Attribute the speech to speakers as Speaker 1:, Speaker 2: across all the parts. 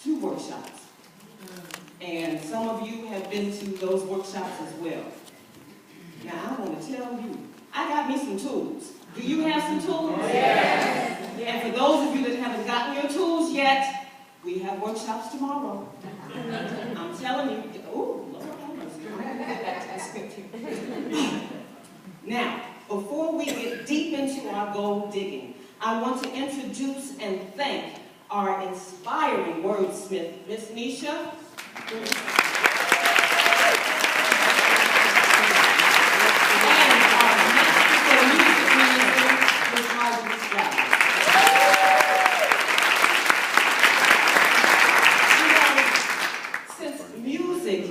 Speaker 1: 2 workshops. And some of you have been to those workshops as well. Now, I want to tell you, I got me some tools. Do you have some tools? Yes. And for those of you that haven't gotten your tools yet, we have workshops tomorrow. I'm telling you. Oh, Lord have mercy. I'm going to get back to the script here. Now, before we get deep into our gold digging, I want to introduce and thank our inspiring wordsmith, Miss Nisha.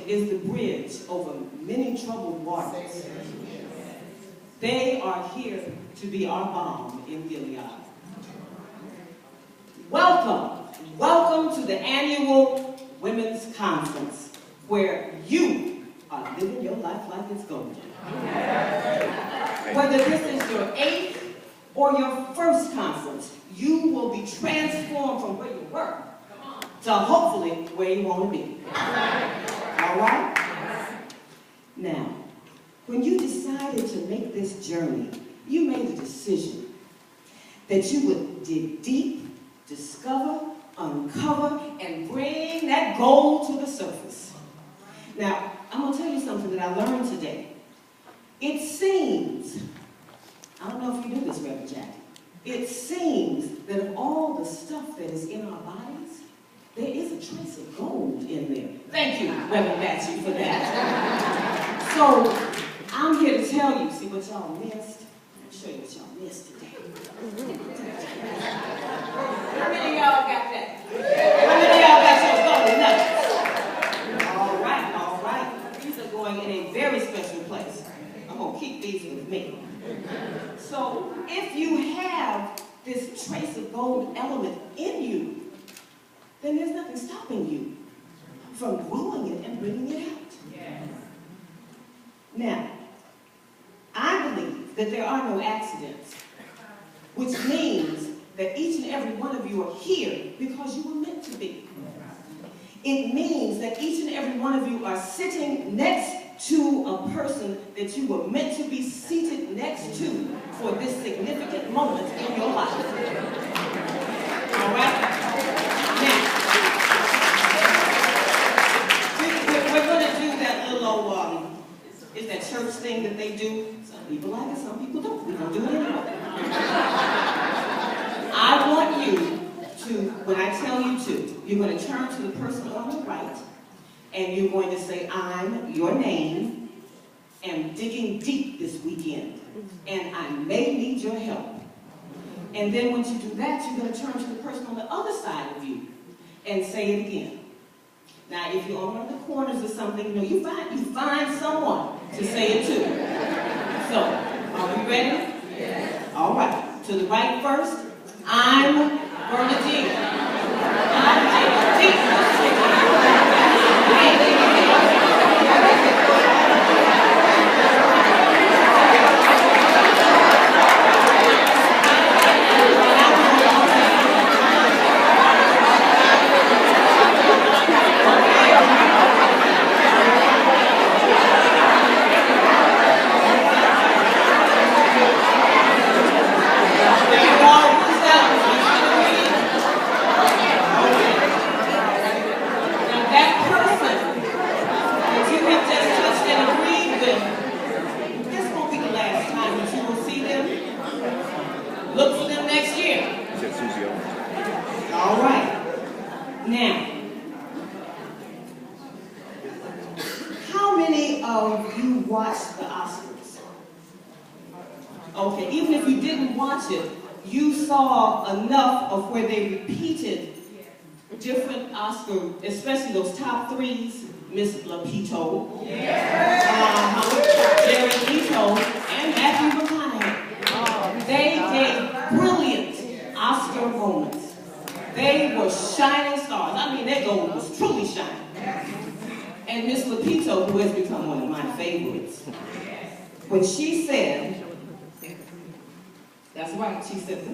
Speaker 1: Is the bridge over many troubled waters. They are here to be our balm in Gilead. Welcome, welcome to the annual Women's Conference, where you are living your life like it's golden. Whether this is your 8th or your first conference, you will be transformed from where you were to hopefully where you want to be. All right? Now, when you decided to make this journey, you made a decision that you would dig deep, discover, uncover, and bring that gold to the surface. Now, I'm going to tell you something that I learned today. It seems, I don't know if you knew this, Reverend Jackie, it seems that of all the stuff that is in our bodies, there is a trace of gold in there. Thank you, Reverend Matthew, for that. So, I'm here to tell you, see what y'all missed? I'll show you what y'all missed today. How many of y'all got that? How many of y'all got your golden nuggets? All right, all right. These are going in a very special place. I'm going to keep these with me. So, if you have this trace of gold element in you, then there's nothing stopping you from growing it and bringing it out. Yes. Now, I believe that there are no accidents, which means that each and every one of you are here because you were meant to be. It means that each and every one of you are sitting next to a person that you were meant to be seated next to for this significant moment in your life. All right? Now, we're going to do that little, is that church thing that they do? Some people like it, some people don't. We're going to do it anyway. I want you to, when I tell you to, you're going to turn to the person on the right, and you're going to say, I'm, your name, am digging deep this weekend, and I may need your help. And then once you do that, you're going to turn to the person on the other side of you and say it again. Now, if you're on one of the corners or something, you know, you find someone to say it to. So, are we ready? Yes. All right. To the right first. I'm Bernadine. I'm digging deep. Okay, even if you didn't watch it, you saw enough of where they repeated different Oscar, especially those top threes, Miss Lupito, Jared Leto, and Matthew McConaughey. They gave brilliant Oscar moments. They were shining stars. I mean, their gold was truly shining. And Miss Lupito, who has become one of my favorites, when she said, that's right, she said,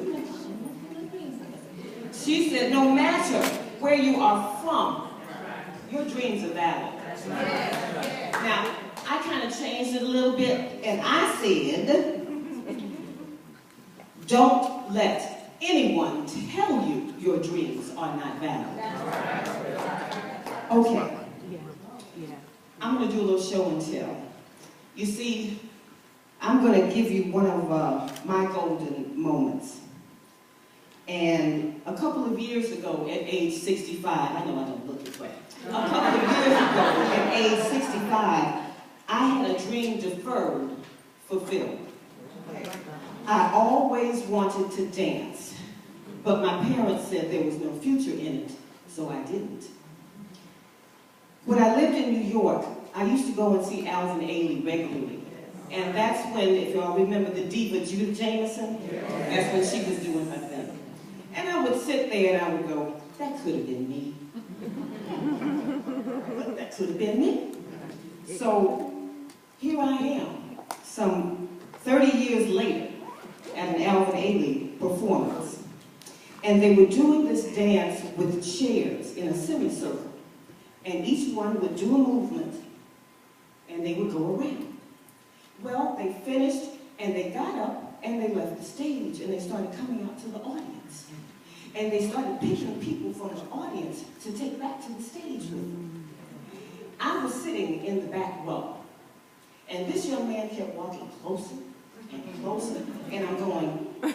Speaker 1: no matter where you are from, your dreams are valid. Now, I kind of changed it a little bit, and I said, don't let anyone tell you your dreams are not valid. Okay. I'm going to do a little show and tell. You see, I'm going to give you one of my golden moments. And a couple of years ago, at age 65, I know I don't look this way. A couple of years ago, at age 65, I had a dream deferred, fulfilled. I always wanted to dance, but my parents said there was no future in it, so I didn't. When I lived in New York, I used to go and see Alvin Ailey regularly. And that's when, if y'all remember the diva Judith Jameson, that's when she was doing her thing. And I would sit there and I would go, that could have been me. That could have been me. So here I am, some 30 years later, at an Alvin Ailey performance. And they were doing this dance with chairs in a semicircle. And each one would do a movement, and they would go around. Well, they finished, and they got up, and they left the stage, and they started coming out to the audience. And they started picking people from the audience to take back to the stage with them. I was sitting in the back row, and this young man kept walking closer and closer, and I'm going, you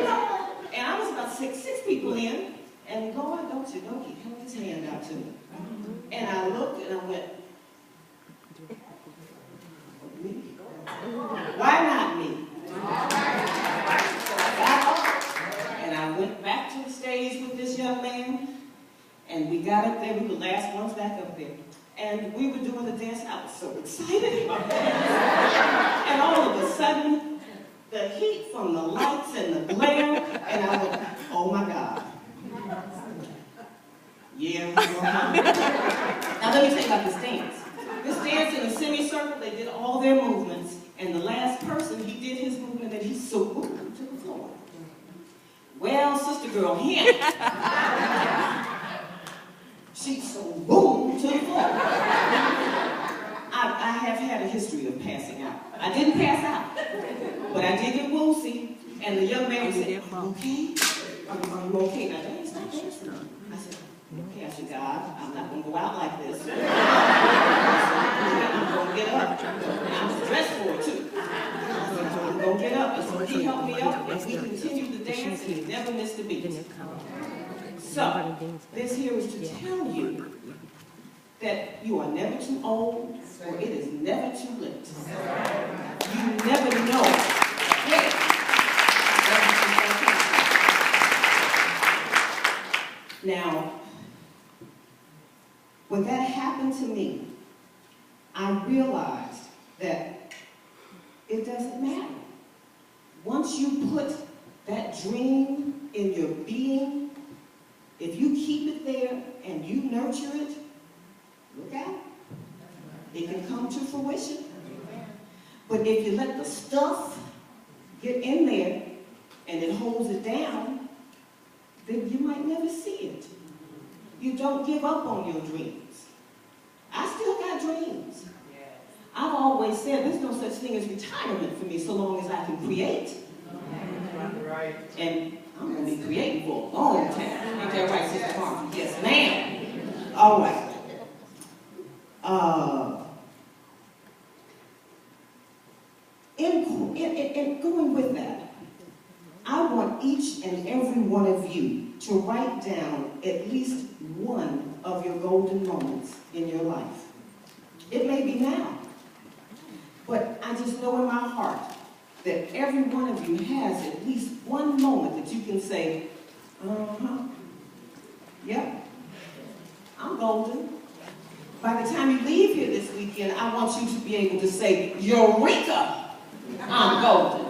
Speaker 1: know, and I was about six people in, and Lord, don't you know, he held his hand out to me. And I looked and I went, me? Why not me? And I went back to the stage with this young man, and we got up there, we were the last ones back up there. And we were doing the dance, I was so excited. And all of a sudden, the heat from the lights and the glare, and I went, oh my God. Yeah. Now let me tell you about this dance. This dance in a semicircle, they did all their movements, and the last person, he did his movement, and he so moved to the floor. Well, sister girl, him. She so boom to the floor. I have had a history of passing out. I didn't pass out, but I did get woozy, and the young man said, "Are you okay? Are you okay?" Now, Daddy, stop dancing. I said, "Okay," I said, "God, I'm not going to go out like this." I'm going to get up. I'm dressed for it, too. I'm going to get up. And so he helped me up, and we continued the dance, and he never missed a beat. So, this here is to tell you that you are never too old, or it is never too late. You never know. Now, when that happened to me, I realized that it doesn't matter. Once you put that dream in your being, if you keep it there and you nurture it, look out. It can come to fruition. But if you let the stuff get in there and it holds it down, then you might never see it. You don't give up on your dreams. I still got dreams. I've always said there's no such thing as retirement for me so long as I can create. And I'm going to be creating for a long time. Ain't that right, Sister Martha? Yes, ma'am. All right. In going with that, I want each and every one of you to write down at least one of your golden moments in your life. It may be now, but I just know in my heart that every one of you has at least one moment that you can say, yep, I'm golden. By the time you leave here this weekend, I want you to be able to say, Eureka, I'm golden.